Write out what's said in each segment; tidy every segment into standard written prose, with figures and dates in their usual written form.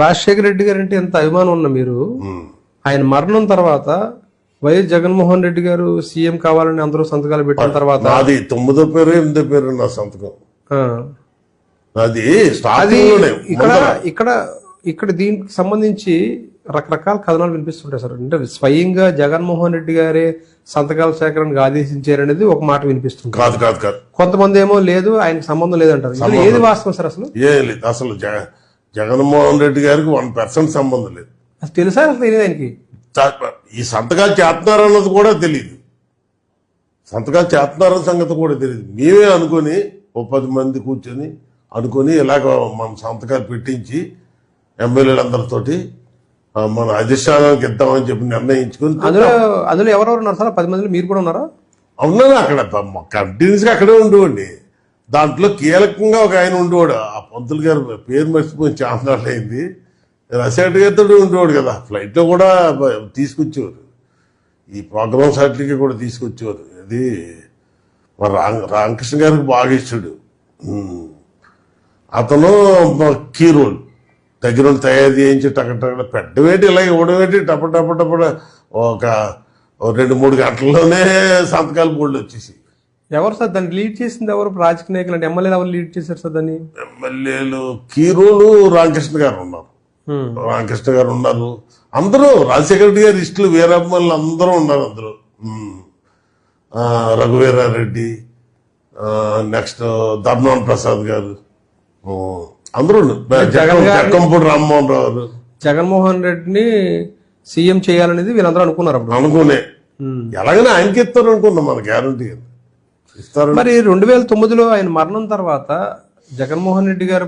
రాజశేఖర రెడ్డి గారు అంటే ఎంత అభిమానం ఉన్న మీరు ఆయన మరణం తర్వాత వైఎస్ జగన్మోహన్ రెడ్డి గారు సీఎం కావాలని అందరూ సంతకాలు పెట్టిన తర్వాత అది 9వ పేరు 8వ పేరు నా సంతకం. ఆ, అది అది ఇక్కడ దీనికి సంబంధించి రకరకాల కథనాలు వినిపిస్తుంటాయి సార్. అంటే స్వయంగా జగన్మోహన్ రెడ్డి గారే సంతకాల సేకరణకు ఆదేశించారనేది ఒక మాట వినిపిస్తుంది. కాదు కాదు కాదు కొంతమంది ఏమో లేదు, ఆయనకు సంబంధం లేదంటారు. ఇందులో ఏది వాస్తవం సార్? అసలు ఏం లేదు. అసలు జగన్మోహన్ రెడ్డి గారికి 1% సంబంధం లేదు. అసలు తెలుసా? అసలు తెలియదు ఆయనకి. ఈ సంతకాలు చేస్తున్నారన్నది కూడా తెలియదు. సంతకాలు చేస్తున్నారన్న సంగతి కూడా తెలియదు. మేమే అనుకుని ఓ 10 మంది కూర్చొని అనుకుని ఇలాగ మనం సంతకాలు పెట్టించి ఎమ్మెల్యేలందరితోటి మన అధిష్టానానికి ఇద్దామని చెప్పి నిర్ణయించుకుని అందులో ఎవరెవరు ఉన్నారు సార్? 10 మందిలో మీరు కూడా ఉన్నారా? అవునా? అక్కడ కంటిన్యూస్ గా అక్కడే ఉండేవాడిని. దాంట్లో కీలకంగా ఒక ఆయన ఉండేవాడు. ఆ పంతులు గారు పేరు మర్చిపోయి చాలా అయింది. రసేట్ గారితో ఉండేవాడు కదా. ఫ్లైట్ లో కూడా తీసుకొచ్చేవారు. ఈ ప్రోగ్రామ్స్ అట్లకి కూడా తీసుకొచ్చేవారు. అది మరి రామకృష్ణ గారికి బాగా ఇచ్చాడు. అతను కీ రోల్ దగ్గర తయారు చేయించి టక్కడ పెట్టవేటి ఇలా ఇవ్వడమేటి టపటపటపట ఒక 2-3 గంటల్లోనే సంతకాలు బోర్డు వచ్చేసి. ఎవరు సార్ దాన్ని లీడ్ చేసింది? ఎవరు రాజకీయ నాయకులు అంటే ఎమ్మెల్యేలు ఎవరు లీడ్ చేశారు సార్ దాన్ని? ఎమ్మెల్యేలు కీరోలు రామకృష్ణ గారు ఉన్నారు. రామకృష్ణ గారు ఉన్నారు. అందరూ రాజశేఖర రెడ్డి గారి ఇష్టలు వీరమ్మలు అందరూ ఉన్నారు. అందరూ రఘువీరారెడ్డి, నెక్స్ట్ ధర్మవరం ప్రసాద్ గారు, అందరూ జగన్పూడి రామ్మోహన్ రావు గారు. జగన్మోహన్ రెడ్డిని సీఎం చేయాలనేది వీళ్ళందరూ అనుకున్నారు. అనుకునే ఎలాగైనా ఆయనకి ఇస్తారు అనుకున్నాం. మన గ్యారంటీ ఇస్తారు. మరి 2009లో ఆయన మరణం తర్వాత జగన్మోహన్ రెడ్డి గారు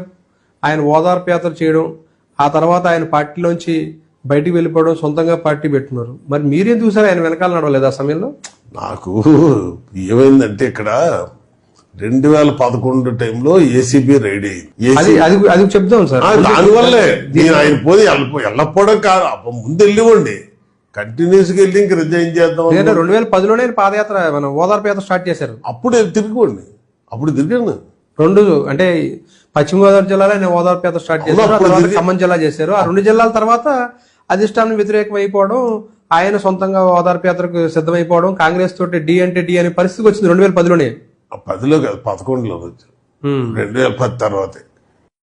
ఆయన ఓదార్పు యాత్ర చేయడం, ఆ తర్వాత ఆయన పార్టీలోంచి బయటికి వెళ్ళిపోవడం, సొంతంగా పార్టీ పెట్టున్నారు. మరి మీరేం చూసారు? ఆయన వెనకాల నడవలేదు ఆ సమయంలో? నాకు ఏమైందంటే ఇక్కడ 2011 టైంలో ఏసీబీ రైడ్ అయింది. అది చెప్తాం సార్. దానివల్లే నేను ఆయన పోయి వెళ్ళకపోవడం కాదు, ముందు వెళ్ళివ్వండి. కంటిన్యూస్ గా వెళ్ళి ఇంక రిజైన్ చేద్దాం. 2010లోనే పాదయాత్ర మన ఓదార్పు యాత్ర స్టార్ట్ చేశారు. అప్పుడు తిరిగిపోండి. అప్పుడు తిరిగాను. 2 అంటే పశ్చిమ గోదావరి జిల్లాలో ఆయన ఓదార్పు యాత్ర స్టార్ట్ చేశారు. ఖమ్మం జిల్లా చేశారు. ఆ 2 జిల్లాల తర్వాత అధిష్టానం వ్యతిరేకం అయిపోవడం, ఆయన సొంతంగా ఓదార్పు యాత్రకు సిద్ధమైపోవడం, కాంగ్రెస్ తోటి డి అంటే డి అనే పరిస్థితికి వచ్చింది 2010లోనే. 10లో కాదు, 11లో వచ్చి 2010 తర్వాతే.